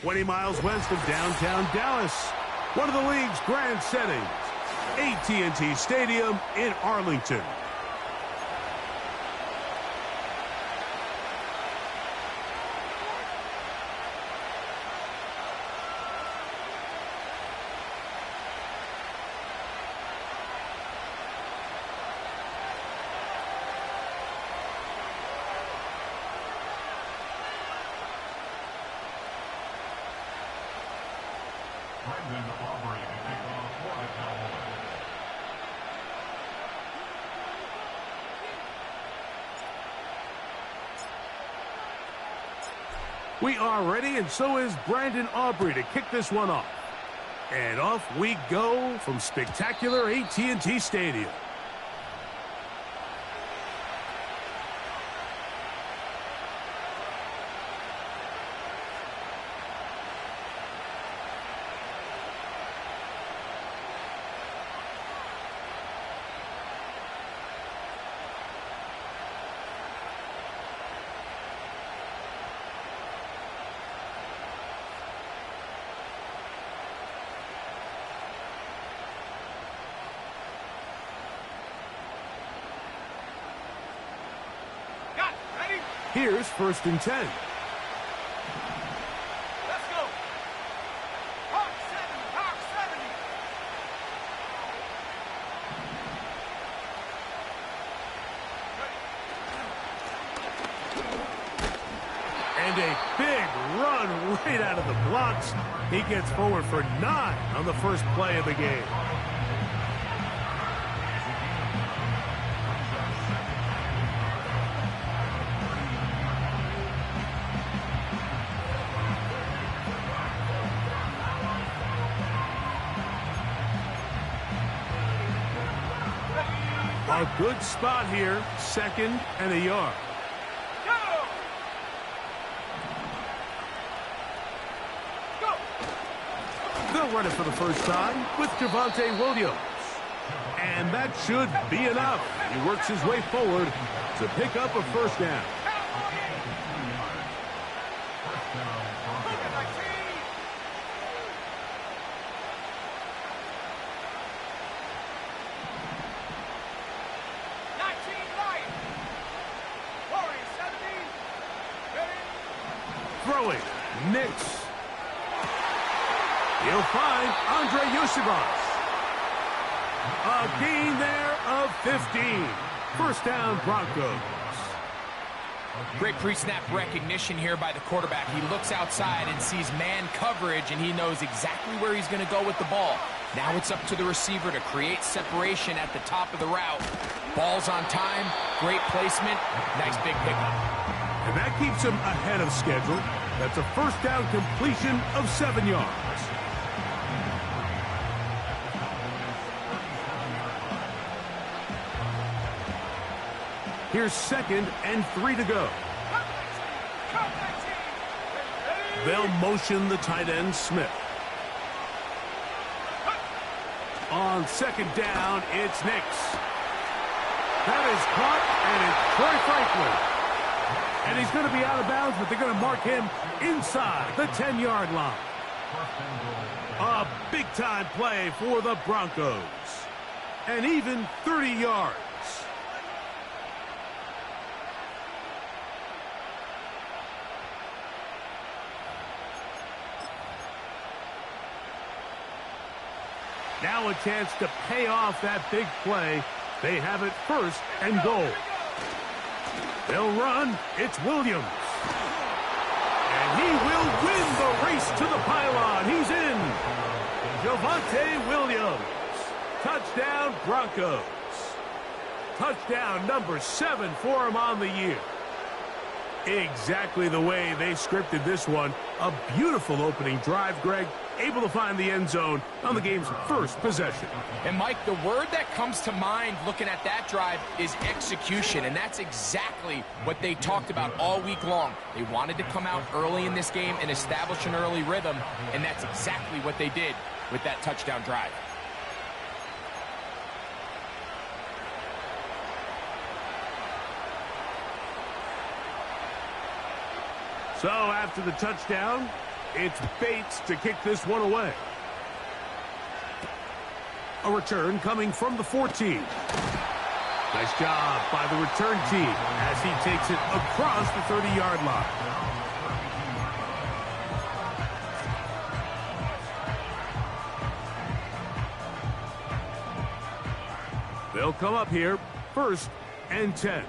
20 miles west of downtown Dallas. One of the league's grand settings, AT&T Stadium in Arlington. We are ready, and so is Brandon Aubrey to kick this one off. And off we go from spectacular AT&T Stadium. Here's 1st and 10. Let's go. Hawk 70. And a big run right out of the blocks. He gets forward for 9 on the first play of the game. A good spot here, 2nd and a yard. Go. They'll run it for the first time with Javonte Williams. And that should be enough. He works his way forward to pick up a 1st down. Throwing, Nix. He'll find Andre Yosibas. A gain there of 15. 1st down, Broncos. Great pre-snap recognition here by the quarterback. He looks outside and sees man coverage, and he knows exactly where he's going to go with the ball. Now it's up to the receiver to create separation at the top of the route. Ball's on time, great placement, nice big pickup. And that keeps him ahead of schedule. That's a 1st down completion of 7 yards. Here's 2nd and 3 to go. They'll motion the tight end, Smith. On 2nd down, it's Nix. That is caught, and it's Troy Franklin. And he's going to be out of bounds, but they're going to mark him inside the 10-yard line. A big-time play for the Broncos. And even 30 yards. Now a chance to pay off that big play. They have it 1st and goal. They'll run. It's Williams. And he will win the race to the pylon. He's in. Javonte Williams. Touchdown, Broncos. Touchdown number 7 for him on the year. Exactly the way they scripted this one. A beautiful opening drive, Greg. Able to find the end zone on the game's 1st possession. And, Mike, the word that comes to mind looking at that drive is execution, and that's exactly what they talked about all week long. They wanted to come out early in this game and establish an early rhythm, and that's exactly what they did with that touchdown drive. So after the touchdown, It's Bates to kick this one away. A return coming from the 14. Nice job by the return team as he takes it across the 30-yard line. They'll come up here, 1st and 10.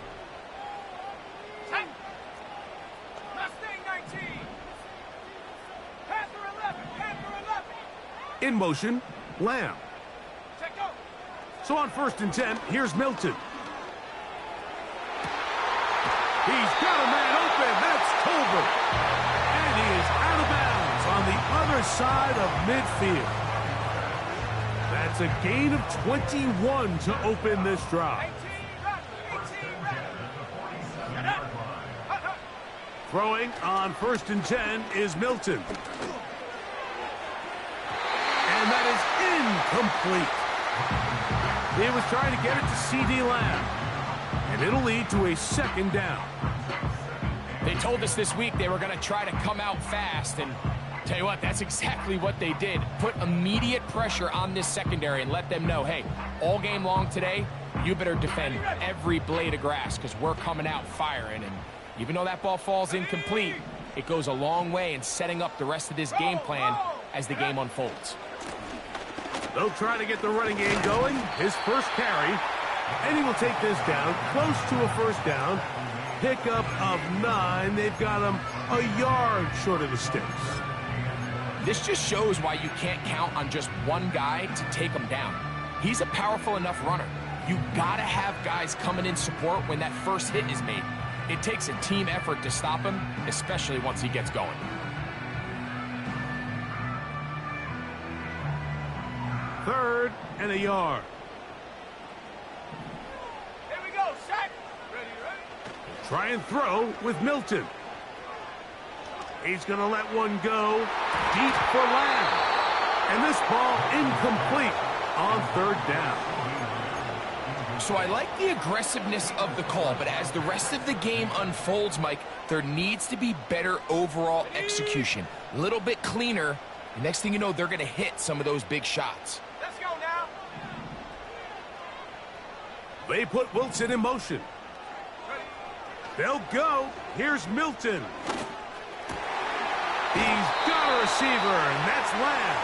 Mustang 19. Panther 11. Panther 11. In motion, Lamb. Check go. So on 1st and 10, here's Milton. He's got a man open. That's Tolbert. And he is out of bounds on the other side of midfield. That's a gain of 21 to open this drive. 18 run. Throwing on 1st and 10 is Milton. And that is incomplete. He was trying to get it to C.D. Lamb. And it'll lead to a 2nd down. They told us this week they were going to try to come out fast, and tell you what, that's exactly what they did. Put immediate pressure on this secondary and let them know, hey, all game long today, you better defend every blade of grass because we're coming out firing. And even though that ball falls incomplete, it goes a long way in setting up the rest of this game plan as the game unfolds. They'll try to get the running game going. His first carry. And he will take this down, close to a 1st down. Pickup of 9. They've got him a yard short of the sticks. This just shows why you can't count on just one guy to take him down. He's a powerful enough runner. You gotta have guys coming in support when that first hit is made. It takes a team effort to stop him, especially once he gets going. Third and a yard. Here we go, Shaq. Ready. Try and throw with Milton. He's going to let one go deep for Lamb. And this ball incomplete on 3rd down. So I like the aggressiveness of the call, but as the rest of the game unfolds, Mike, there needs to be better overall execution. A little bit cleaner. The next thing you know, they're going to hit some of those big shots. Let's go now. They put Wilson in motion. They'll go. Here's Milton. He's got a receiver, and that's Lamb.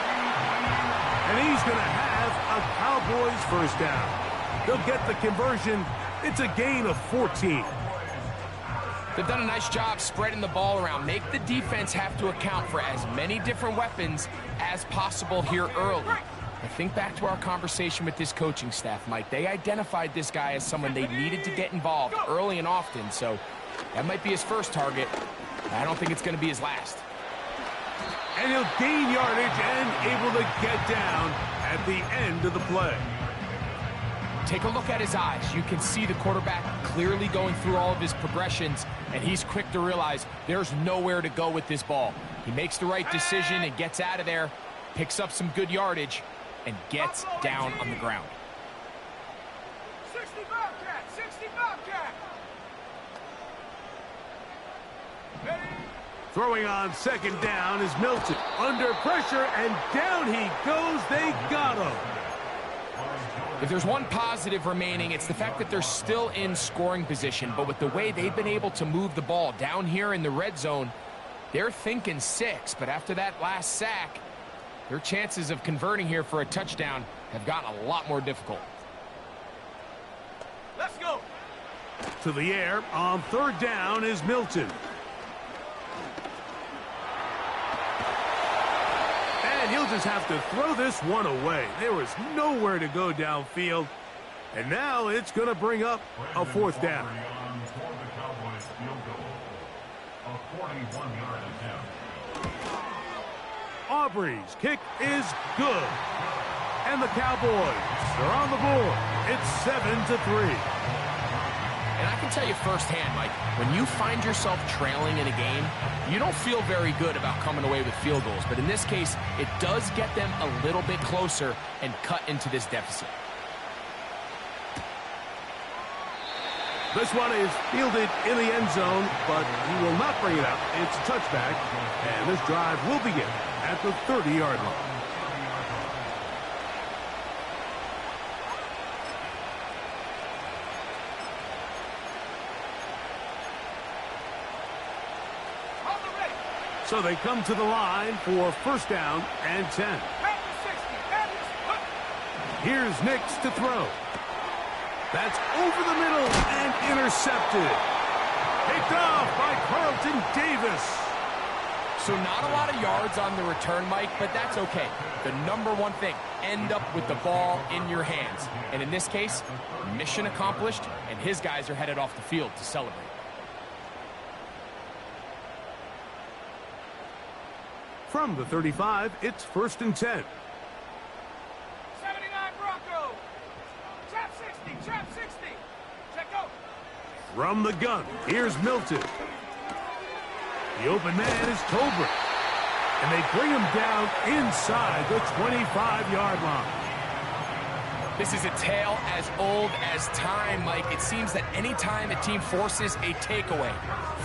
And he's going to have a Cowboys 1st down. They'll get the conversion. It's a gain of 14. They've done a nice job spreading the ball around. Make the defense have to account for as many different weapons as possible here early. I think back to our conversation with this coaching staff, Mike. They identified this guy as someone they needed to get involved early and often, so that might be his first target. I don't think it's going to be his last. And he'll gain yardage and able to get down at the end of the play. Take a look at his eyes. You can see the quarterback clearly going through all of his progressions, and he's quick to realize there's nowhere to go with this ball. He makes the right decision and gets out of there, picks up some good yardage, and gets down on the ground. 60 Bobcat. 60 Bobcat. Ready. Throwing on 2nd down is Milton. Under pressure, and down he goes. They got him. If there's one positive remaining, it's the fact that they're still in scoring position. But with the way they've been able to move the ball down here in the red zone, they're thinking 6. But after that last sack, their chances of converting here for a touchdown have gotten a lot more difficult. Let's go. To the air on 3rd down is Milton. And he'll just have to throw this one away. There was nowhere to go downfield. And now it's going to bring up a 4th down. Aubrey's kick is good. And the Cowboys are on the board. It's 7-3. And I can tell you firsthand, Mike, when you find yourself trailing in a game, you don't feel very good about coming away with field goals. But in this case, it does get them a little bit closer and cut into this deficit. This one is fielded in the end zone, but he will not bring it out. It's a touchback, and this drive will begin at the 30-yard line. So they come to the line for first down and 10. Here's Nix to throw. That's over the middle and intercepted. Picked off by Carlton Davis. So not a lot of yards on the return, Mike, but that's okay. The number one thing, end up with the ball in your hands. And in this case, mission accomplished, and his guys are headed off the field to celebrate. From the 35, it's first and 10. 79 Broncos. Trap 60, trap 60. Check out. From the gun, here's Milton. The open man is Tolbert. And they bring him down inside the 25-yard line. This is a tale as old as time, Mike. It seems that any time a team forces a takeaway,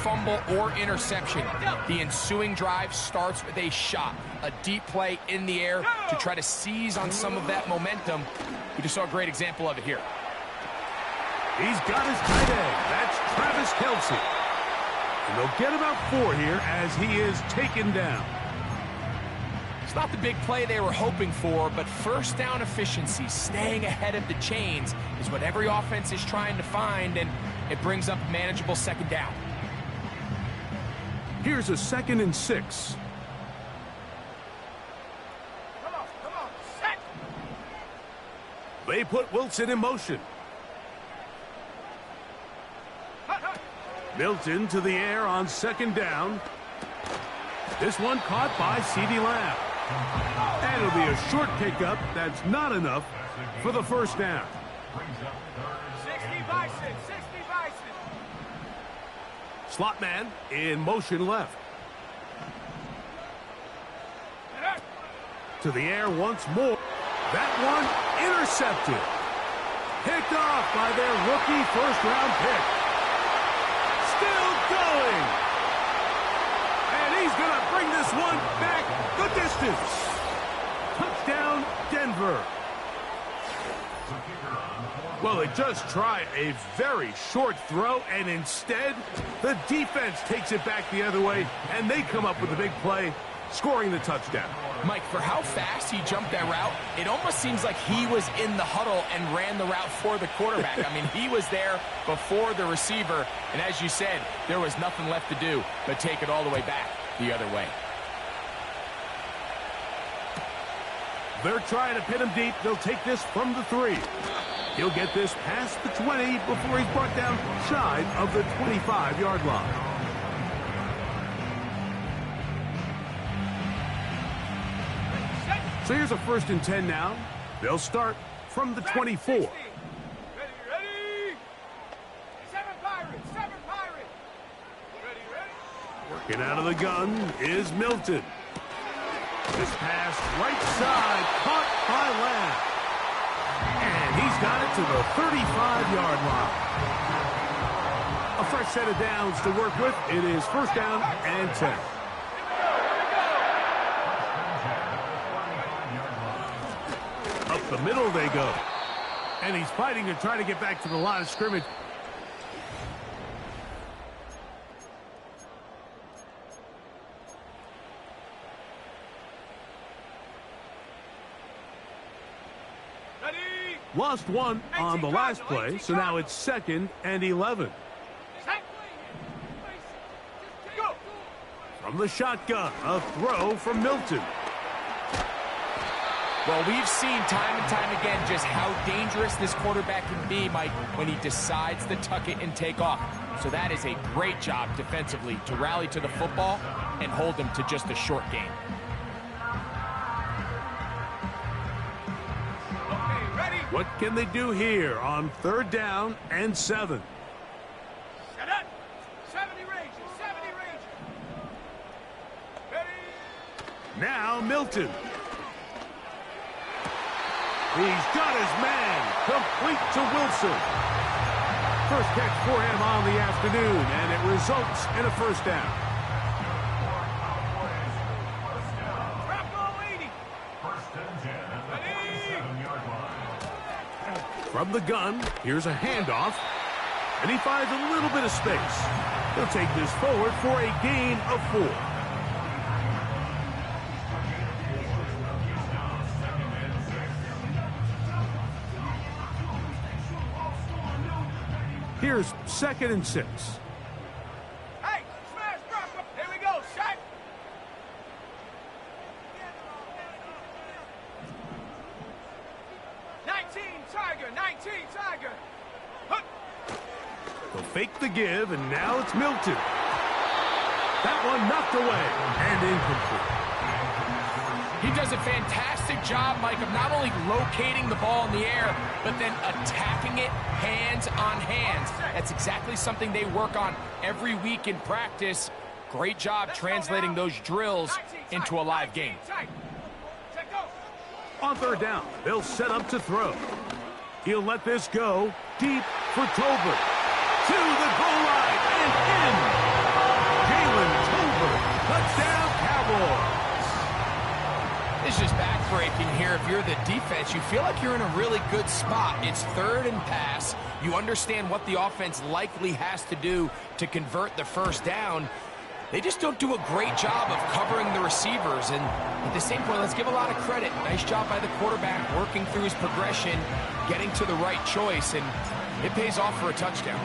fumble, or interception, the ensuing drive starts with a shot, a deep play in the air to try to seize on some of that momentum. We just saw a great example of it here. He's got his tight end. That's Travis Kelce. And they'll get about 4 here as he is taken down. It's not the big play they were hoping for, but first down efficiency, staying ahead of the chains, is what every offense is trying to find, and it brings up a manageable second down. Here's a 2nd and 6. Come on, set. They put Wilson in motion. Milton to the air on 2nd down. This one caught by CeeDee Lamb. And it'll be a short pickup. That's not enough for the first down. 60 Bison, 60 Bison. Slot man in motion left. To the air once more. That one intercepted. Picked off by their rookie first-round pick. Still going. And he's going to bring this one back the distance. Touchdown, Denver. Well, they just tried a very short throw, and instead, the defense takes it back the other way, and they come up with a big play, scoring the touchdown. Mike, for how fast he jumped that route, it almost seems like he was in the huddle and ran the route for the quarterback. I mean, he was there before the receiver, and as you said, there was nothing left to do but take it all the way back the other way. They're trying to pin him deep. They'll take this from the 3. He'll get this past the 20 before he's brought down shy of the 25-yard line. So here's a 1st and 10 now. They'll start from the 24. Ready. 7 Pirates, 7 Pirates. Ready. Working out of the gun is Milton. This pass right side caught by Lamb. And he's got it to the 35-yard line. A fresh set of downs to work with. It is first down and 10. Up the middle they go. And he's fighting to try to get back to the line of scrimmage. Lost one on the last play, so now it's 2nd and 11. From the shotgun, a throw from Milton. Well, we've seen time and time again just how dangerous this quarterback can be, Mike, when he decides to tuck it and take off. So that is a great job defensively to rally to the football and hold him to just a short game. What can they do here on 3rd down and 7? Set up. 70 ranges, 70 ranges. Ready. Now Milton. He's got his man complete to Wilson. First catch for him on the afternoon, and it results in a first down. From the gun, here's a handoff, and he finds a little bit of space. He'll take this forward for a gain of 4. Here's 2nd and 6. Hey, smash Bronco. Here we go, shot. Tiger, 19 Tiger. Hook. They'll fake the give, and now it's Milton. That one knocked away and incomplete. He does a fantastic job, Mike, of not only locating the ball in the air, but then attacking it hands on hands. That's exactly something they work on every week in practice. Great job translating those drills into a live game. On 3rd down, they'll set up to throw. He'll let this go deep for Tolbert. To the goal line and in. Jalen Tolbert. Touchdown, Cowboys. It's just backbreaking here. If you're the defense, you feel like you're in a really good spot. It's 3rd and pass. You understand what the offense likely has to do to convert the first down. They just don't do a great job of covering the receivers. And at the same point, let's give a lot of credit. Nice job by the quarterback working through his progression, getting to the right choice, and it pays off for a touchdown.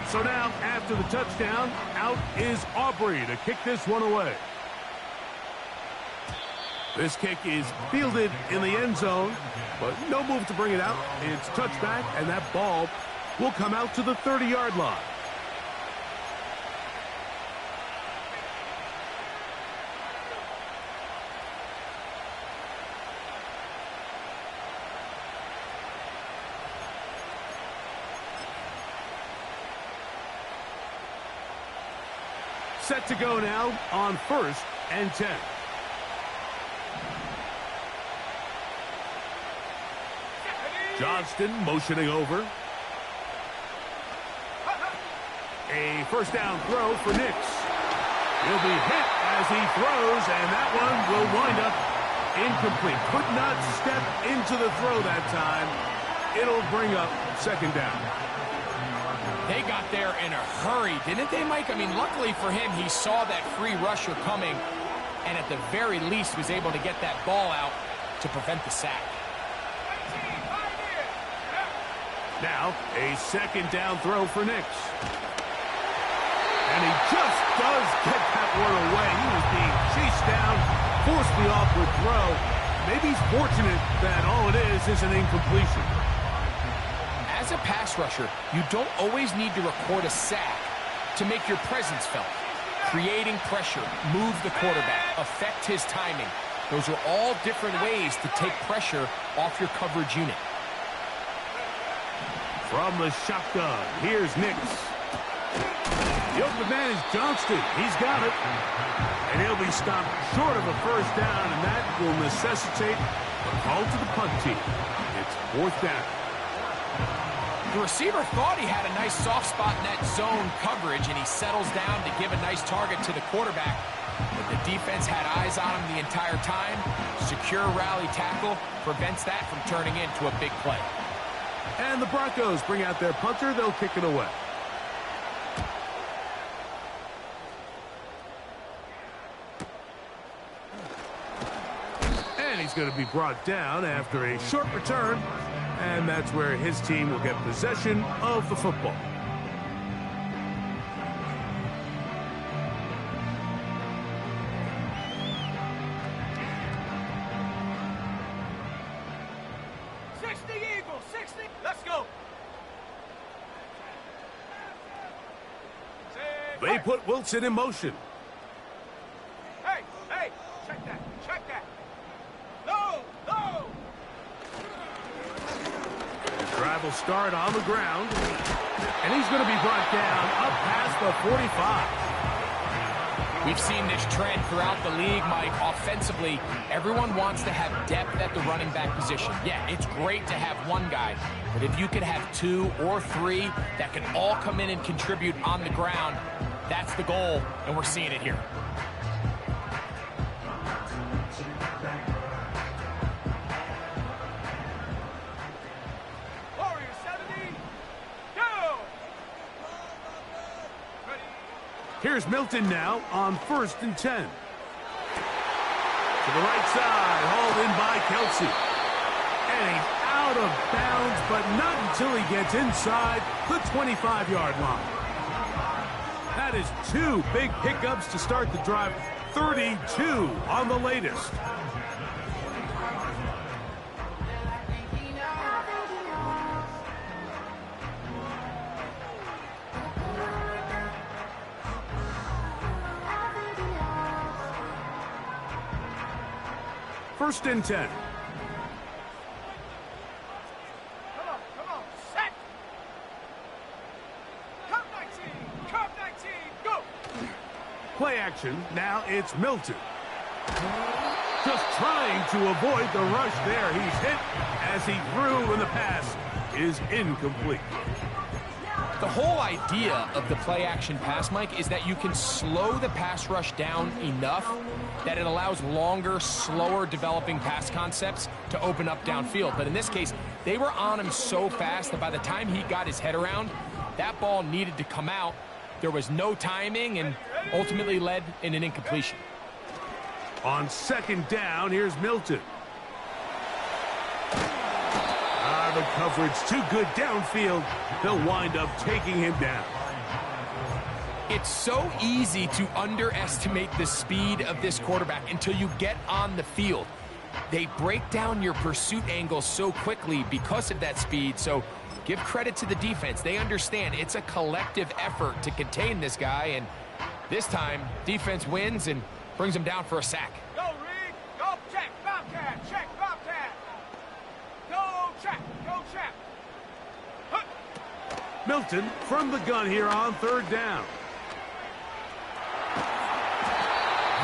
So now, after the touchdown, out is Aubrey to kick this one away. This kick is fielded in the end zone, but no move to bring it out. It's touchback, and that ball will come out to the 30-yard line. Set to go now on 1st and 10. Johnston motioning over. A first down throw for Nix. He'll be hit as he throws, and that one will wind up incomplete. Could not step into the throw that time. It'll bring up 2nd down. They got there in a hurry, didn't they, Mike? I mean, luckily for him, he saw that free rusher coming, and at the very least was able to get that ball out to prevent the sack. Now, a 2nd down throw for Nix. And he just does get that one away. He was being chased down, forced the awkward throw. Maybe he's fortunate that all it is an incompletion. As a pass rusher, you don't always need to record a sack to make your presence felt. Creating pressure, move the quarterback, affect his timing. Those are all different ways to take pressure off your coverage unit. From the shotgun, here's Nix. The open man is Johnston. He's got it. And he'll be stopped short of a first down, and that will necessitate a call to the punt team. It's 4th down. The receiver thought he had a nice soft spot in that zone coverage, and he settles down to give a nice target to the quarterback. But the defense had eyes on him the entire time. Secure rally tackle prevents that from turning into a big play. And the Broncos bring out their punter. They'll kick it away. And he's going to be brought down after a short return. And that's where his team will get possession of the football. Let's go. They put Wilson in motion. Hey, check that. No. The drive will start on the ground. And he's going to be brought down up past the 45. We've seen this trend throughout the league, Mike. Offensively, everyone wants to have depth at the running back position. Yeah, it's great to have one guy, but if you could have 2 or 3 that can all come in and contribute on the ground, that's the goal, and we're seeing it here. Here's Milton now on 1st and 10. To the right side, hauled in by Kelsey. And he's out of bounds, but not until he gets inside the 25-yard line. That is 2 big pickups to start the drive. 32 on the latest. First and 10. Come on, set. Curve 19, go. Play action. Now it's Milton. Just trying to avoid the rush there. He's hit as he threw, and the pass is incomplete. The whole idea of the play-action pass, Mike, is that you can slow the pass rush down enough that it allows longer, slower developing pass concepts to open up downfield. But in this case, they were on him so fast that by the time he got his head around, that ball needed to come out. There was no timing and ultimately led in an incompletion. On 2nd down, here's Milton. The coverage too good downfield. They'll wind up taking him down. It's so easy to underestimate the speed of this quarterback until you get on the field. They break down your pursuit angles so quickly because of that speed, so give credit to the defense. They understand it's a collective effort to contain this guy, and this time, defense wins and brings him down for a sack. Go, Reed. Go, check, Bobcat. Check, Bobcat. Go, check. Go, check. Milton from the gun here on 3rd down.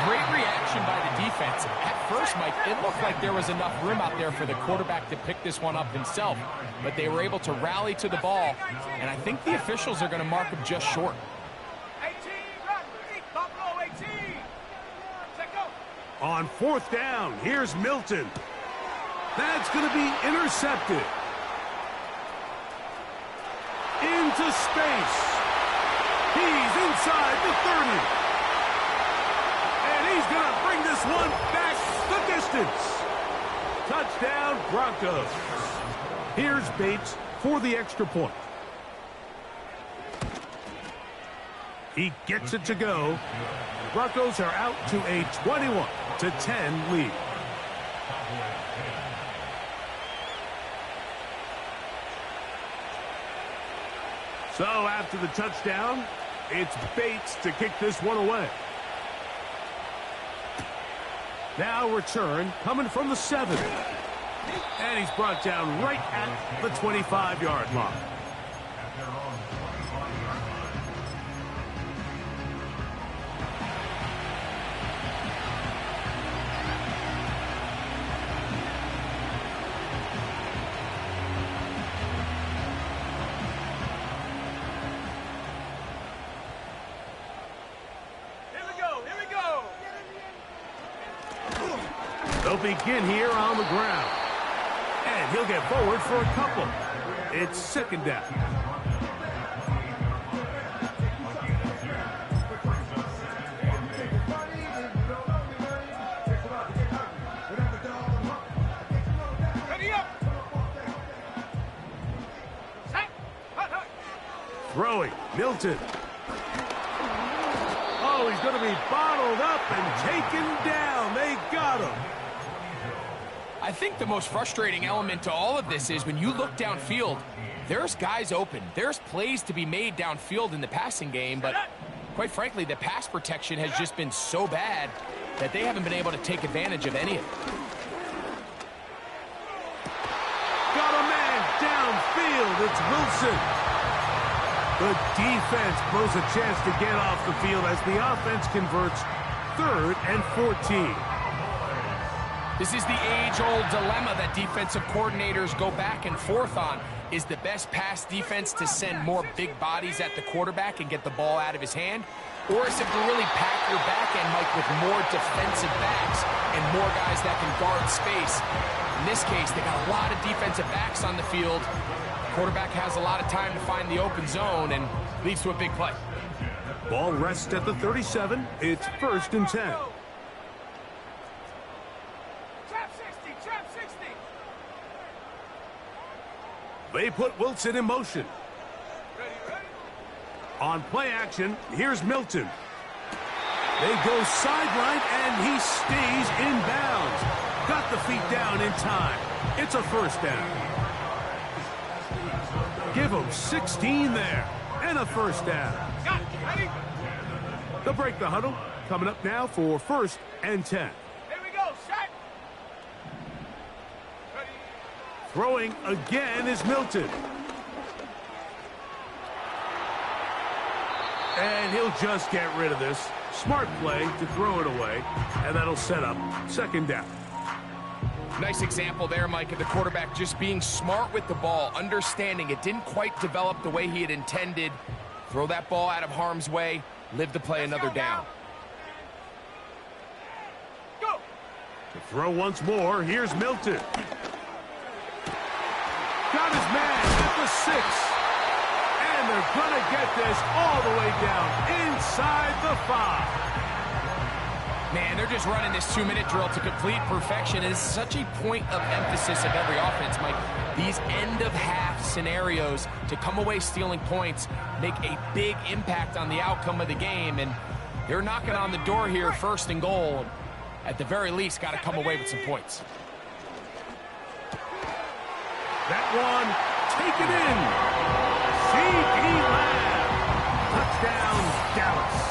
Great reaction by the defense. At first, Mike, it looked like there was enough room out there for the quarterback to pick this one up himself, but they were able to rally to the ball, and I think the officials are going to mark him just short. 18, run. Buffalo 18. Check go. On 4th down, here's Milton. That's going to be intercepted. Into space. He's inside the 30. And he's going to bring this one back the distance. Touchdown, Broncos. Here's Bates for the extra point. He gets it to go. Broncos are out to a 21-10 lead. So after the touchdown, it's Bates to kick this one away. Now return coming from the 7. And he's brought down right at the 25-yard line. They'll begin here on the ground. And he'll get forward for a couple. It's 2nd down. Ready up. Set. Throwing, Milton. Oh, he's going to be bottled up and taken down. They got him. I think the most frustrating element to all of this is when you look downfield, there's guys open. There's plays to be made downfield in the passing game, but quite frankly, the pass protection has just been so bad that they haven't been able to take advantage of any of it. Got a man downfield. It's Wilson. The defense blows a chance to get off the field as the offense converts 3rd and 14. This is the age-old dilemma that defensive coordinators go back and forth on. Is the best pass defense to send more big bodies at the quarterback and get the ball out of his hand? Or is it to really pack your back end, Mike, with more defensive backs and more guys that can guard space? In this case, they got a lot of defensive backs on the field. The quarterback has a lot of time to find the open zone and leads to a big play. Ball rests at the 37. It's 1st and 10. Trap 60, trap 60. They put Wilson in motion. Ready, ready. On play action, here's Milton. They go sideline, and he stays in bounds. Got the feet down in time. It's a 1st down. Give him 16 there, and a 1st down. Got it, ready? They'll break the huddle. Coming up now for 1st and 10. Here we go, set. Ready. Throwing again is Milton. And he'll just get rid of this. Smart play to throw it away, and that'll set up 2nd down. Nice example there, Mike, of the quarterback just being smart with the ball, understanding it didn't quite develop the way he had intended. Throw that ball out of harm's way, live to play another down. Go. To throw once more, here's Milton. Got his man at the 6. And they're going to get this all the way down inside the 5. Man, they're just running this 2-minute drill to complete perfection. It is such a point of emphasis of every offense, Mike. These end-of-half scenarios to come away stealing points make a big impact on the outcome of the game. And they're knocking on the door here, 1st and goal. At the very least, got to come away with some points. That one taken in. C.D. Lamb. Touchdown, Dallas.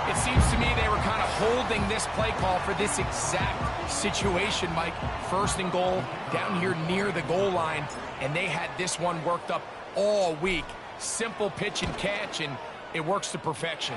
It seems to me they were kind of holding this play call for this exact situation, Mike. 1st and goal, down here near the goal line, and they had this one worked up all week. Simple pitch and catch, and it works to perfection.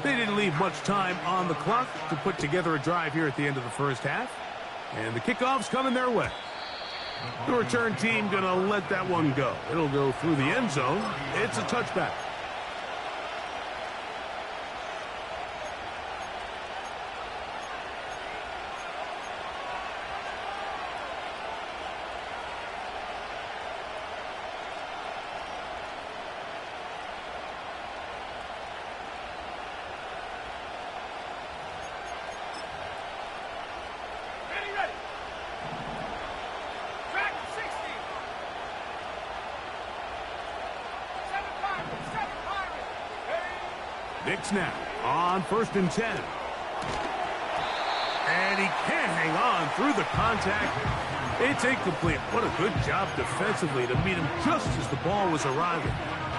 They didn't leave much time on the clock to put together a drive here at the end of the 1st half. And the kickoff's coming their way. The return team going to let that one go. It'll go through the end zone. It's a touchback. Nick now on 1st and 10. And he can't hang on through the contact. It's incomplete. What a good job defensively to meet him just as the ball was arriving.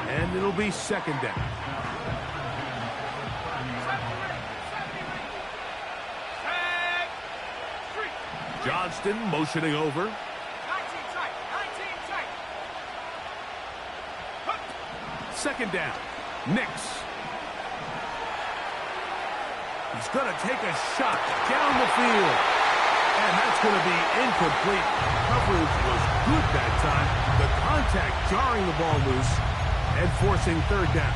And it'll be 2nd down. Johnston motioning over. 19 tight, 19 tight. 2nd down. Nix. He's going to take a shot down the field. And that's going to be incomplete. Coverage was good that time. The contact jarring the ball loose and forcing 3rd down.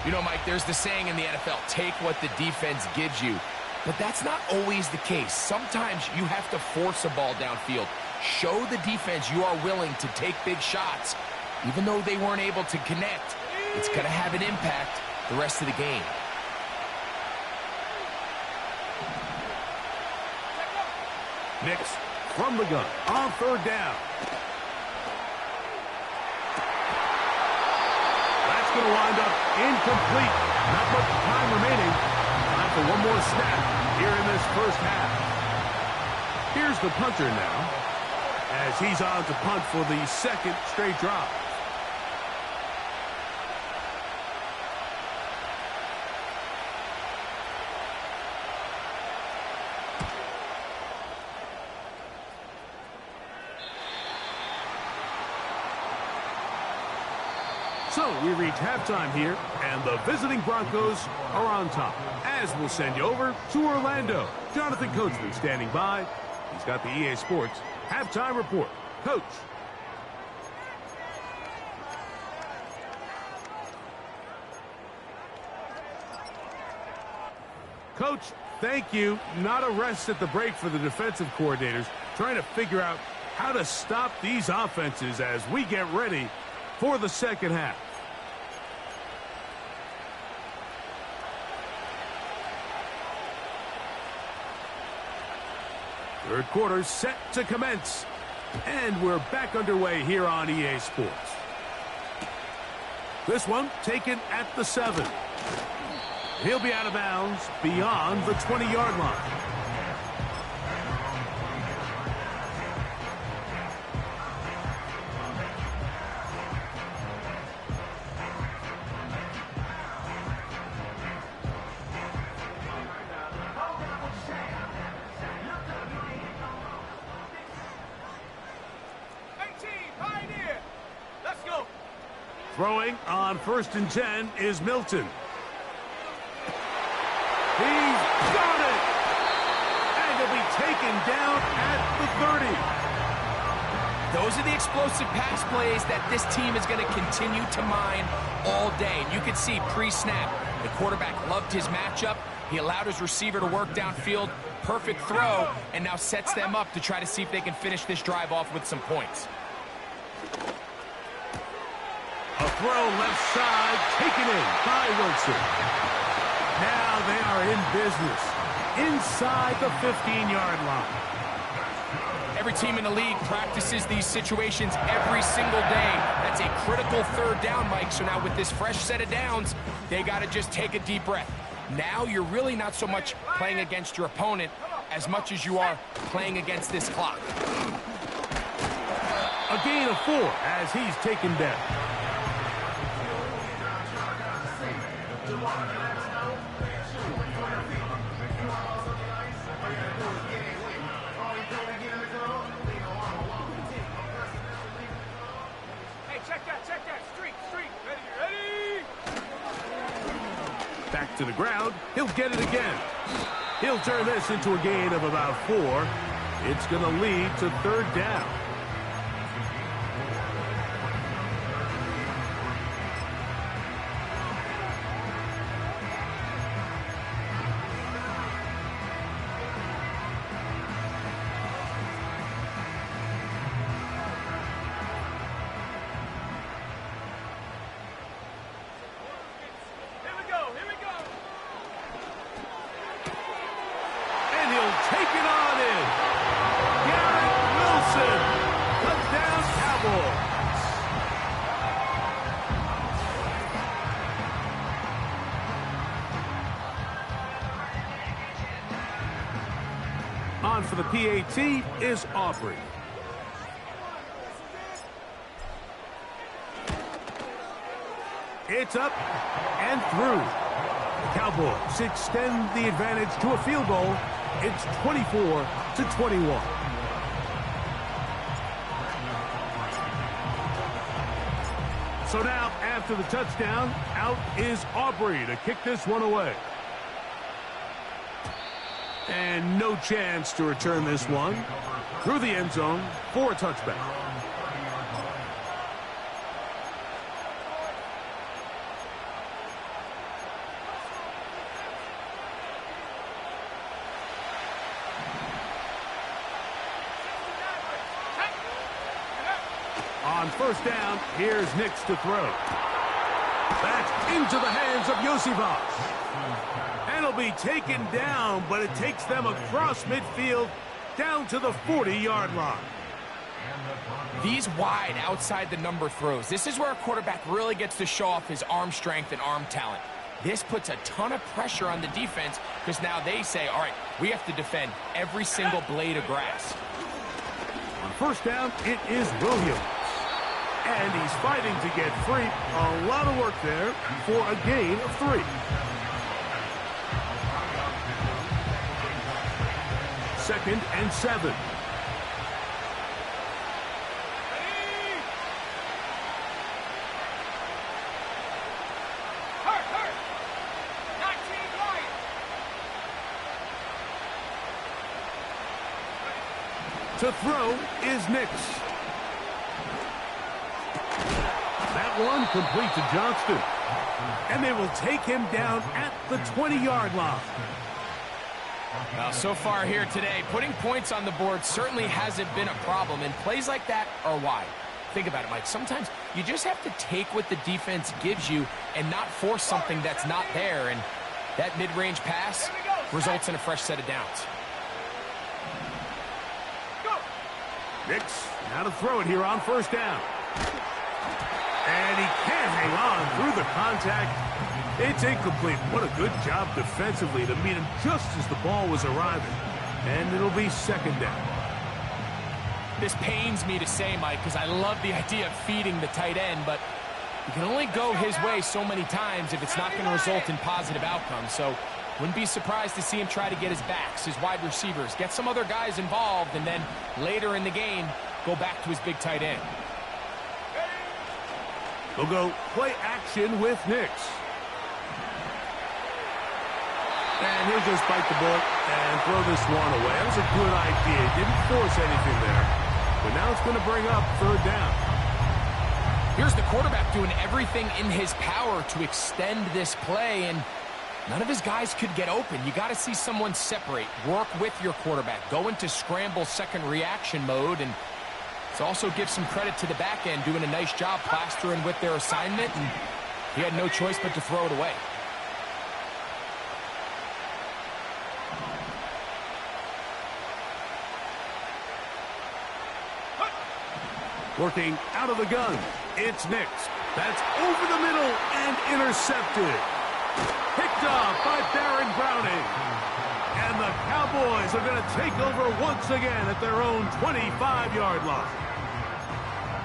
You know, Mike, there's the saying in the NFL, take what the defense gives you. But that's not always the case. Sometimes you have to force a ball downfield. Show the defense you are willing to take big shots. Even though they weren't able to connect, it's going to have an impact the rest of the game. Nix from the gun on 3rd down. That's going to wind up incomplete. Not much time remaining. Time for one more snap here in this 1st half. Here's the punter now, as he's on to punt for the second straight drive. So we reach halftime here, and the visiting Broncos are on top. As we'll send you over to Orlando. Jonathan Coachman standing by. He's got the EA Sports halftime report. Coach. Coach, thank you. Not a rest at the break for the defensive coordinators, trying to figure out how to stop these offenses as we get ready for the second half. Third quarter set to commence. And we're back underway here on EA Sports. This one taken at the 7. He'll be out of bounds beyond the 20-yard line. Throwing on 1st and 10 is Milton. He's got it! And he'll be taken down at the 30. Those are the explosive pass plays that this team is going to continue to mine all day. And you can see pre-snap, the quarterback loved his matchup. He allowed his receiver to work downfield. Perfect throw, and now sets them up to try to see if they can finish this drive off with some points. A throw left side, taken in by Wilson. Now they are in business inside the 15-yard line. Every team in the league practices these situations every single day. That's a critical third down, Mike. So now with this fresh set of downs, they got to just take a deep breath. Now you're really not so much playing against your opponent as much as you are playing against this clock. A gain of 4 as he's taken down. Back to the ground. He'll get it again. He'll turn this into a gain of about 4. It's going to lead to 3rd down. On for the PAT is Aubrey. It's up and through. The Cowboys extend the advantage to a field goal. It's 24-21. So now, after the touchdown, out is Aubrey to kick this one away. And no chance to return this one through the end zone for a touchback. On 1st down, here's Nix to throw. Back into the hands of Yosivas. And he'll be taken down, but it takes them across midfield down to the 40-yard line. These wide outside the number throws. This is where a quarterback really gets to show off his arm strength and arm talent. This puts a ton of pressure on the defense because now they say, all right, we have to defend every single blade of grass. On first down, it is Williams. And he's fighting to get free. A lot of work there for a gain of 3. Second and 7. To throw is Nix. That one complete to Johnston. And they will take him down at the 20-yard line. Well, so far here today, putting points on the board certainly hasn't been a problem, and plays like that are why. Think about it, Mike. Sometimes you just have to take what the defense gives you and not force something that's not there, and that mid-range pass results in a fresh set of downs. Nix, now to throw it here on first down. And he can't hang on through the contact. It's incomplete. What a good job defensively to meet him just as the ball was arriving. And it'll be second down. This pains me to say, Mike, because I love the idea of feeding the tight end, but you can only go his way so many times if it's not going to result in positive outcomes. So wouldn't be surprised to see him try to get his backs, his wide receivers, get some other guys involved, and then later in the game, go back to his big tight end. They'll go play action with Nix. And he'll just bite the bullet and throw this one away. That was a good idea. Didn't force anything there. But now it's going to bring up third down. Here's the quarterback doing everything in his power to extend this play, and none of his guys could get open. You got to see someone separate, work with your quarterback, go into scramble second reaction mode, and let's also give some credit to the back end doing a nice job plastering with their assignment, and he had no choice but to throw it away. Working out of the gun, it's Nix. That's over the middle and intercepted. Picked off by Baron Browning. And the Cowboys are going to take over once again at their own 25-yard line.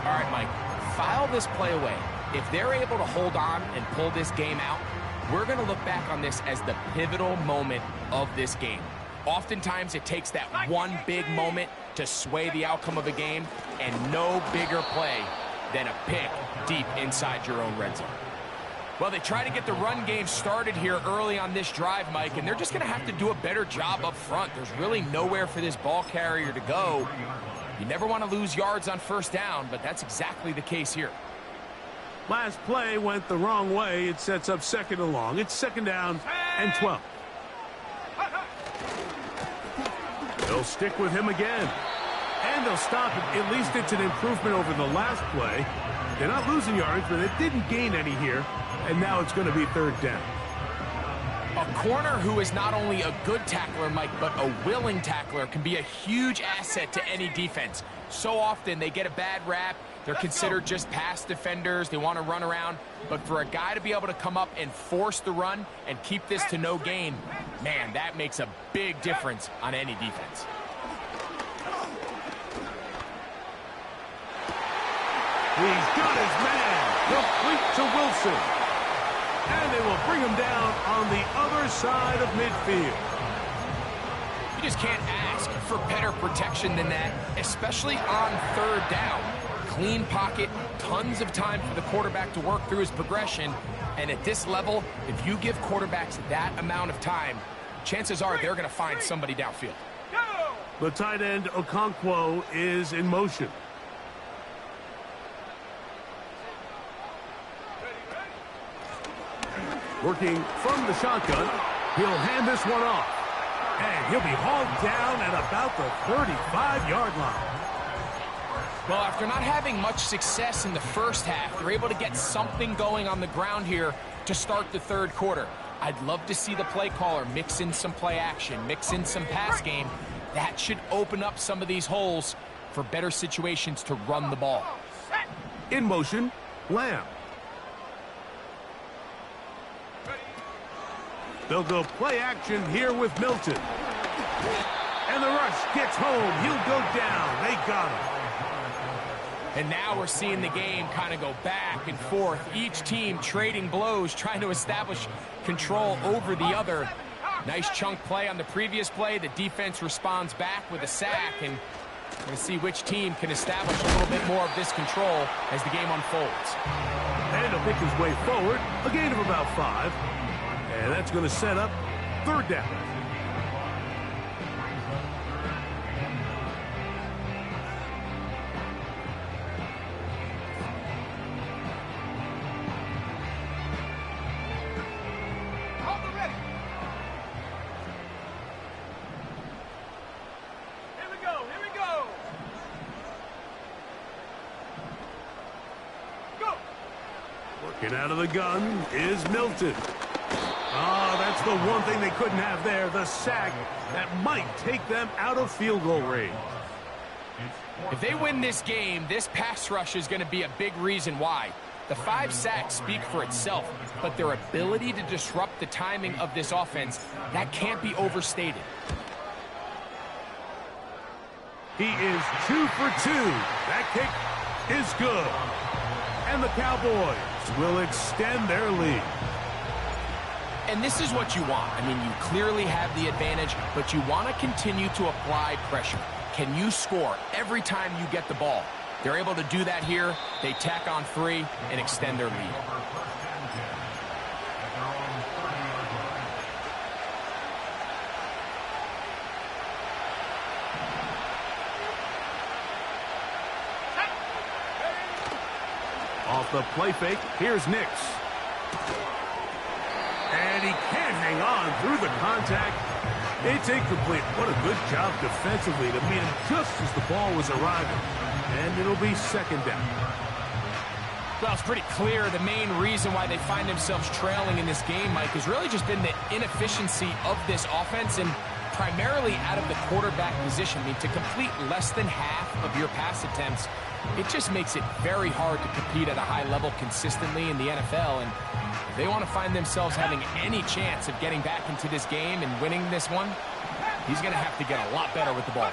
All right, Mike, file this play away. If they're able to hold on and pull this game out, we're going to look back on this as the pivotal moment of this game. Oftentimes, it takes that one big moment to sway the outcome of a game, and no bigger play than a pick deep inside your own red zone. Well, they try to get the run game started here early on this drive, Mike, and they're just going to have to do a better job up front. There's really nowhere for this ball carrier to go. You never want to lose yards on first down, but that's exactly the case here. Last play went the wrong way. It sets up second and long. It's second down and 12. They'll stick with him again. And they'll stop it. At least it's an improvement over the last play. They're not losing yards, but they didn't gain any here. And now it's going to be third down. A corner who is not only a good tackler, Mike, but a willing tackler can be a huge asset to any defense. So often they get a bad rap. They're considered just pass defenders. They want to run around. But for a guy to be able to come up and force the run and keep this to no gain, man, that makes a big difference on any defense. He's got his man. Complete to Wilson. And they will bring him down on the other side of midfield. You just can't ask for better protection than that, especially on third down. Clean pocket, tons of time for the quarterback to work through his progression. And at this level, if you give quarterbacks that amount of time, chances are they're going to find somebody downfield. The tight end, Okonkwo, is in motion. Working from the shotgun, he'll hand this one off. And he'll be hauled down at about the 35-yard line. Well, after not having much success in the first half, they're able to get something going on the ground here to start the third quarter. I'd love to see the play caller mix in some play action, mix in some pass game. That should open up some of these holes for better situations to run the ball. In motion, Lamb. They'll go play action here with Milton. And the rush gets home. He'll go down. They got him. And now we're seeing the game kind of go back and forth. Each team trading blows, trying to establish control over the other. Nice chunk play on the previous play. The defense responds back with a sack. And we're going to see which team can establish a little bit more of this control as the game unfolds. And he'll pick his way forward. A gain of about 5. And that's going to set up third down. Working out of the gun is Milton. That's the one thing they couldn't have there, the sack that might take them out of field goal range. If they win this game, this pass rush is going to be a big reason why. The 5 sacks speak for itself, but their ability to disrupt the timing of this offense, that can't be overstated. He is 2 for 2. That kick is good. And the Cowboys will extend their lead. And this is what you want. I mean, you clearly have the advantage, but you want to continue to apply pressure. Can you score every time you get the ball? They're able to do that here. They tack on 3 and extend their lead. Off the play fake, here's Nix. And he can't hang on through the contact. It's incomplete. What a good job defensively to meet him just as the ball was arriving. And it'll be second down. Well, it's pretty clear the main reason why they find themselves trailing in this game, Mike, has really just been the inefficiency of this offense and primarily out of the quarterback position. I mean, to complete less than half of your pass attempts, it just makes it very hard to compete at a high level consistently in the NFL. And if they want to find themselves having any chance of getting back into this game and winning this one, he's going to have to get a lot better with the ball.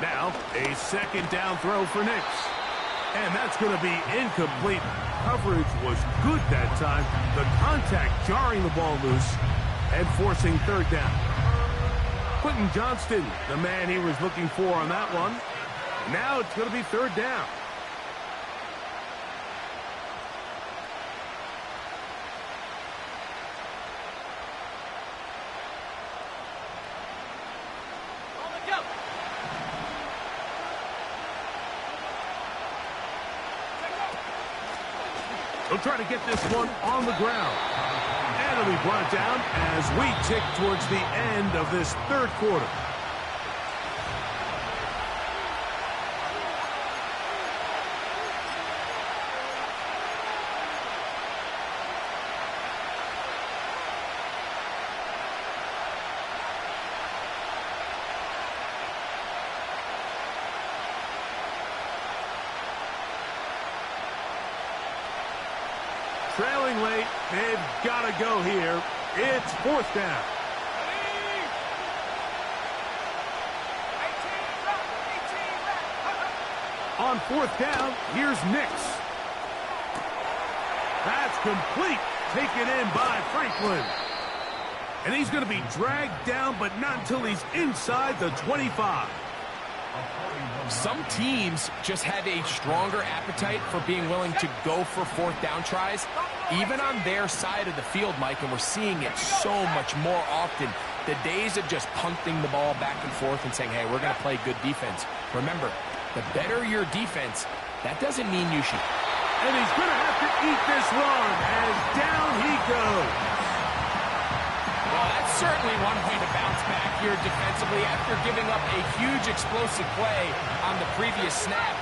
Now, a second down throw for Nix. And that's going to be incomplete. Coverage was good that time. The contact jarring the ball loose and forcing third down. Quentin Johnston, the man he was looking for on that one. Now it's going to be third down. They'll try to get this one on the ground. And it'll be brought down as we tick towards the end of this third quarter. Trailing late, they've got to go here. It's fourth down. On fourth down, here's Nix. That's complete. Taken in by Franklin. And he's going to be dragged down, but not until he's inside the 25. Some teams just have a stronger appetite for being willing to go for fourth down tries, even on their side of the field, Mike, and we're seeing it so much more often. The days of just punting the ball back and forth and saying, hey, we're going to play good defense. Remember, the better your defense, that doesn't mean you should. And he's going to have to eat this run as down he goes. Well, that's certainly one way to bounce back here defensively after giving up a huge explosive play on the previous snap.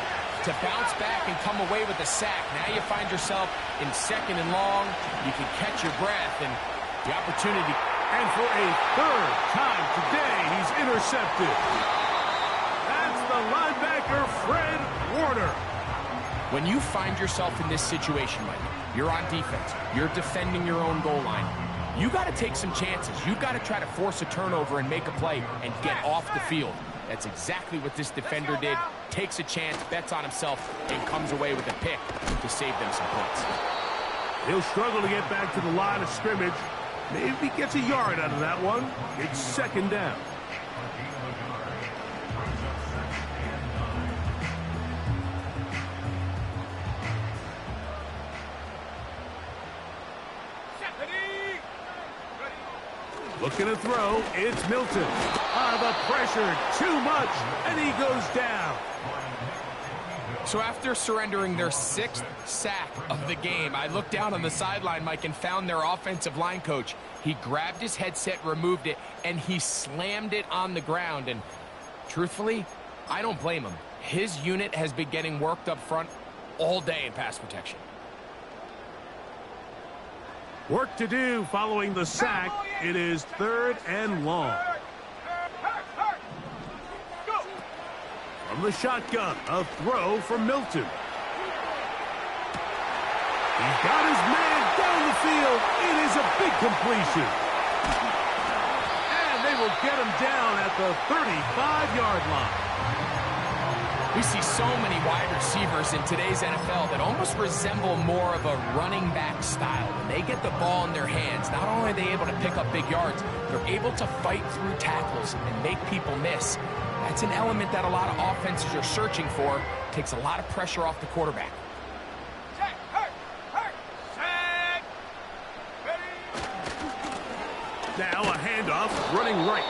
To bounce back and come away with a sack. Now you find yourself in second and long. You can catch your breath and the opportunity. And for a third time today, he's intercepted. That's the linebacker, Fred Warner. When you find yourself in this situation, Mike, you're on defense. You're defending your own goal line. You got to take some chances. You got to try to force a turnover and make a play and get off the field. That's exactly what this defender did. Takes a chance, bets on himself, and comes away with a pick to save them some points. He'll struggle to get back to the line of scrimmage. Maybe he gets a yard out of that one. It's second down. Looking to throw, it's Milton. The pressure, too much, and he goes down. So after surrendering their 6th sack of the game, I looked down on the sideline, Mike, and found their offensive line coach. He grabbed his headset, removed it, and he slammed it on the ground. And truthfully, I don't blame him. His unit has been getting worked up front all day in pass protection. Work to do following the sack. It is 3rd and long. From the shotgun, a throw from Milton. He's got his man down the field. It is a big completion. And they will get him down at the 35-yard line. We see so many wide receivers in today's NFL that almost resemble more of a running back style. When they get the ball in their hands, not only are they able to pick up big yards, they're able to fight through tackles and make people miss. That's an element that a lot of offenses are searching for. Takes a lot of pressure off the quarterback. Now a handoff, running right.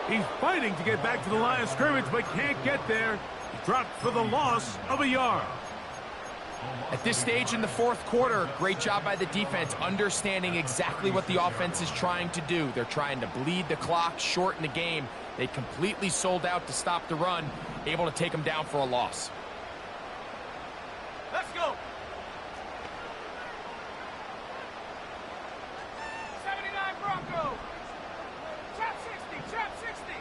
He's fighting to get back to the line of scrimmage, but can't get there. Dropped for the loss of a yard. At this stage in the 4th quarter, great job by the defense, understanding exactly what the offense is trying to do. They're trying to bleed the clock, shorten the game. They completely sold out to stop the run, able to take them down for a loss. Let's go. 79 Broncos. Trap 60, trap 60.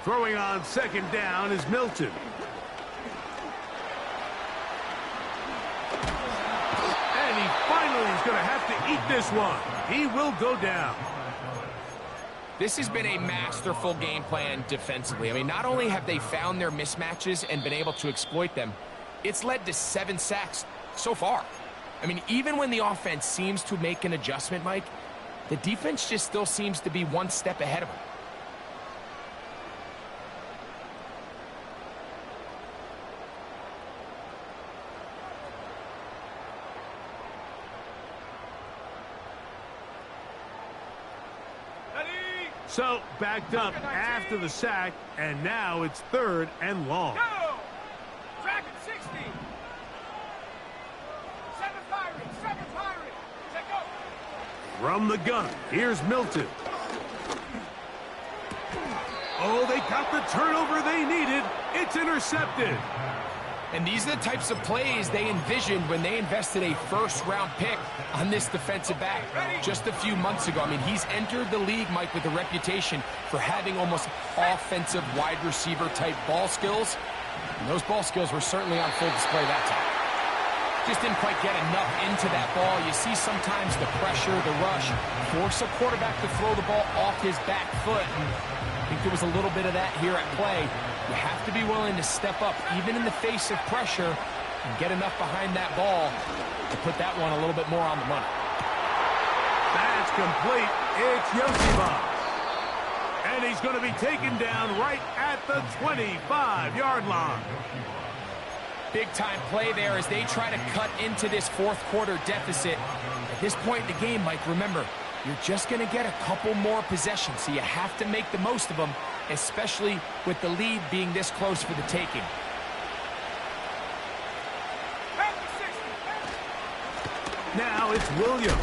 Throwing on 2nd down is Milton. And he finally is going to have to eat this one. He will go down. This has been a masterful game plan defensively. I mean, not only have they found their mismatches and been able to exploit them, it's led to 7 sacks so far. I mean, even when the offense seems to make an adjustment, Mike, the defense just still seems to be one step ahead of them. So, backed up after the sack, and now it's 3rd and long. Go! Dragon 60. 7 Pirates, 7 Pirates. Let go. From the gun, here's Milton. Oh, they got the turnover they needed. It's intercepted. And these are the types of plays they envisioned when they invested a 1st-round pick on this defensive back just a few months ago. I mean, he's entered the league, Mike, with a reputation for having almost offensive wide receiver type ball skills. And those ball skills were certainly on full display that time. Just didn't quite get enough into that ball. You see sometimes the pressure, the rush, force a quarterback to throw the ball off his back foot. And I think there was a little bit of that here at play. You have to be willing to step up, even in the face of pressure, and get enough behind that ball to put that one a little bit more on the money. That's complete. It's Yoshiba. And he's going to be taken down right at the 25-yard line. Big-time play there as they try to cut into this 4th quarter deficit. At this point in the game, Mike, remember, you're just going to get a couple more possessions, so you have to make the most of them, especially with the lead being this close for the taking. Now it's Williams.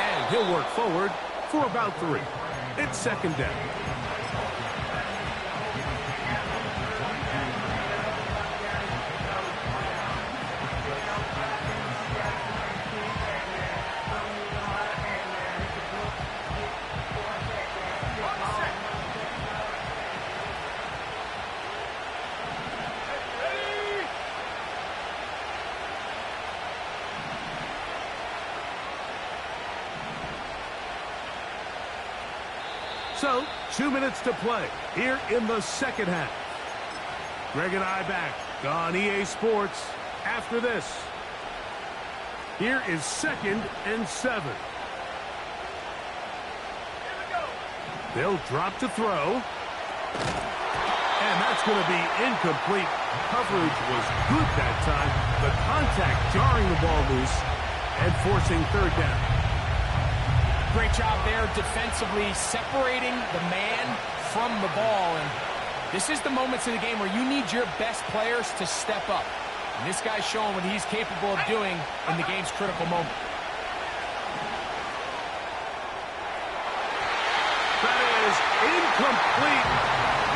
And he'll work forward for about 3. It's 2nd down. So, 2 minutes to play here in the second half. Greg and I back on EA Sports after this. Here is 2nd and 7. They'll drop to throw. And that's going to be incomplete. Coverage was good that time. The contact jarring the ball loose and forcing 3rd down. Great job there defensively, separating the man from the ball. And this is the moments of the game where you need your best players to step up. And this guy's showing what he's capable of doing in the game's critical moment. That is incomplete.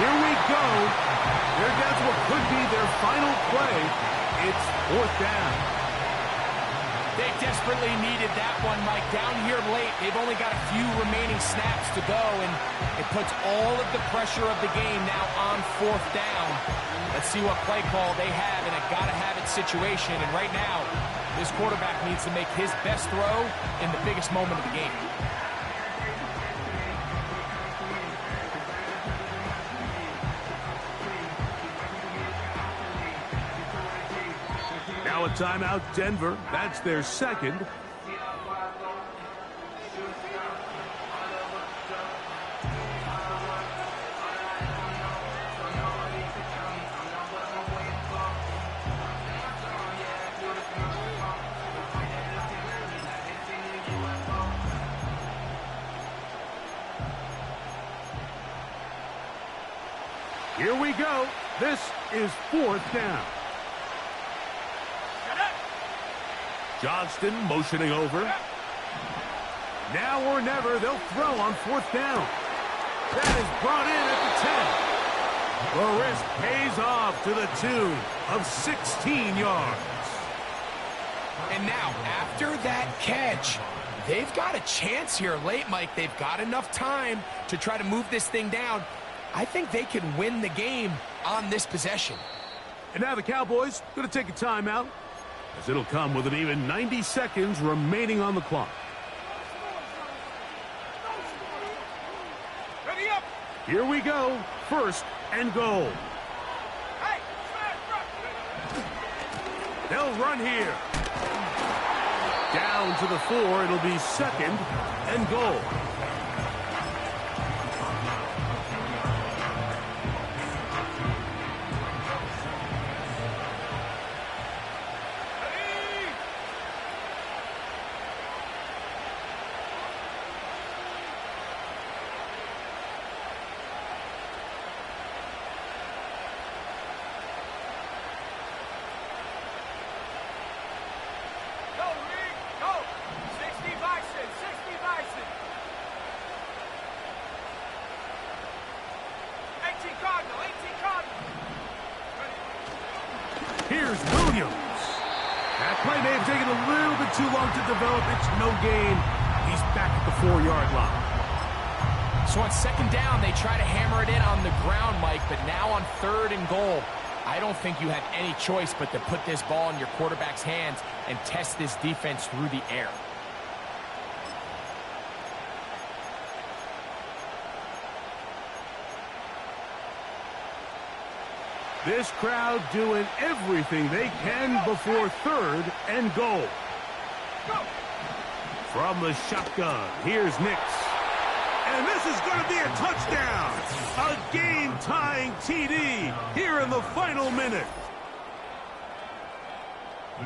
Here we go. There goes what could be their final play. It's 4th down. They desperately needed that one, Mike. Down here late, they've only got a few remaining snaps to go, and it puts all of the pressure of the game now on 4th down. Let's see what play call they have in a gotta-have-it situation. And right now, this quarterback needs to make his best throw in the biggest moment of the game. Now a timeout, Denver. That's their 2nd. Here we go. This is 4th down. Johnston motioning over. Now or never, they'll throw on 4th down. That is brought in at the 10. The risk pays off to the tune of 16 yards. And now, after that catch, they've got a chance here late, Mike. They've got enough time to try to move this thing down. I think they can win the game on this possession. And now the Cowboys going to take a timeout, as it'll come with an even 90 seconds remaining on the clock. Ready up. Here we go. 1st and goal. Hey, They'll run here. Down to the 4. It'll be 2nd and goal. Here's Williams. That play may have taken a little bit too long to develop. It's no gain. He's back at the 4-yard line. So on 2nd down, they try to hammer it in on the ground, Mike, but now on 3rd and goal, I don't think you had any choice but to put this ball in your quarterback's hands and test this defense through the air. This crowd doing everything they can before 3rd and goal. From the shotgun, here's Nix. And this is going to be a touchdown. A game-tying TD here in the final minute.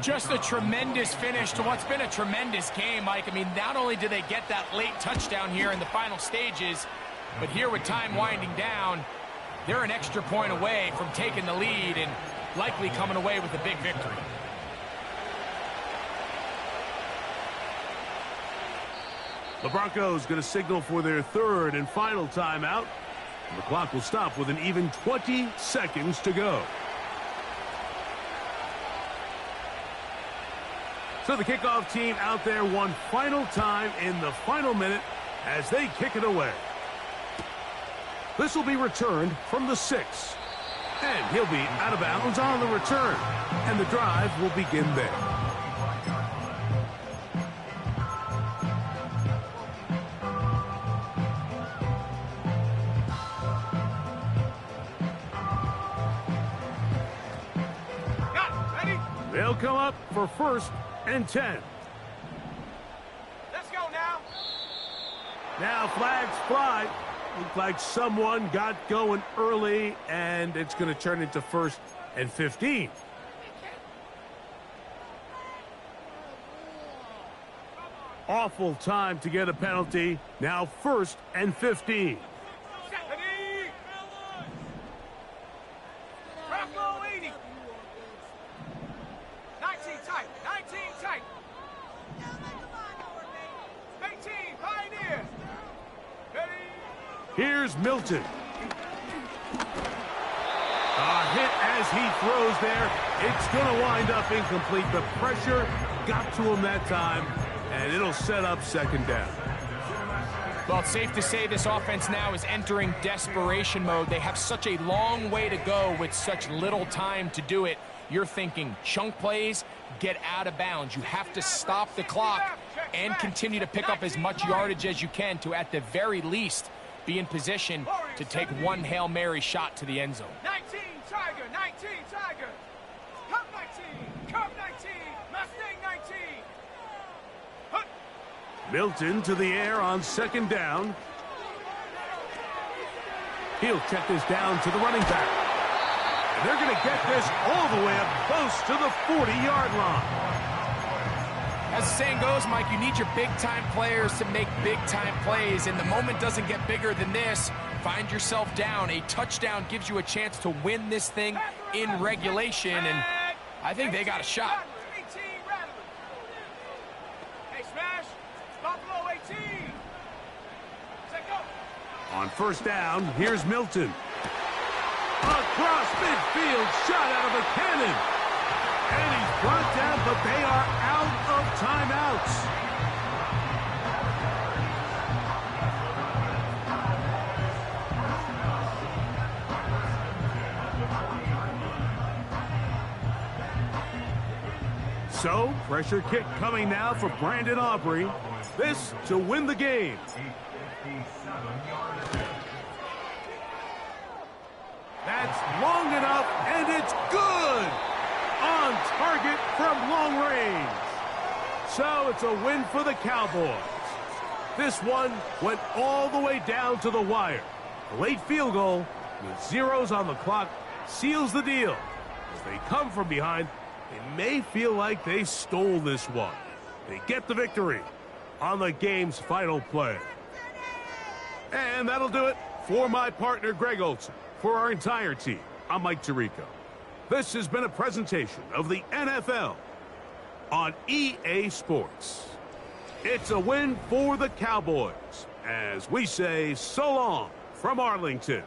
Just a tremendous finish to what's been a tremendous game, Mike. I mean, not only did they get that late touchdown here in the final stages, but here with time winding down, they're an extra point away from taking the lead and likely coming away with a big victory. The Broncos going to signal for their 3rd and final timeout. The clock will stop with an even 20 seconds to go. So the kickoff team out there one final time in the final minute as they kick it away. This will be returned from the 6. And he'll be out of bounds on the return. And the drive will begin there. They'll come up for 1st and 10. Let's go now. Now flags fly. Looked like someone got going early, and it's going to turn into 1st and 15. Awful time to get a penalty. Now 1st and 15. Bronco 80. 19 tight. 19 tight. 18 Pioneer. Ready. Here's Milton. A hit as he throws there. It's going to wind up incomplete. The pressure got to him that time, and it'll set up 2nd down. Well, it's safe to say this offense now is entering desperation mode. They have such a long way to go with such little time to do it. You're thinking chunk plays, get out of bounds. You have to stop the clock and continue to pick up as much yardage as you can to, at the very least, be in position to take one Hail Mary shot to the end zone. 19 Tiger. 19 Tiger. Cup 19. Cup 19. Mustang 19. Hut. Milton to the air on 2nd down. He'll check this down to the running back. And they're going to get this all the way up close to the 40-yard line. As the saying goes, Mike, you need your big-time players to make big-time plays, and the moment doesn't get bigger than this. Find yourself down. A touchdown gives you a chance to win this thing in regulation, and I think they got a shot. 18 Rattler. Hey, smash. Buffalo 18. Set go. On 1st down, here's Milton. Across midfield, shot out of a cannon. And he's brought down, but they are out of timeouts. So, pressure kick coming now for Brandon Aubrey. This to win the game. That's long enough, and it's good! On target from long range. So it's a win for the Cowboys. This one went all the way down to the wire. The late field goal with zeros on the clock seals the deal. As they come from behind, they may feel like they stole this one. They get the victory on the game's final play. And that'll do it for my partner, Greg Olson. For our entire team, I'm Mike Tirico. This has been a presentation of the NFL on EA Sports. It's a win for the Cowboys, as we say so long from Arlington.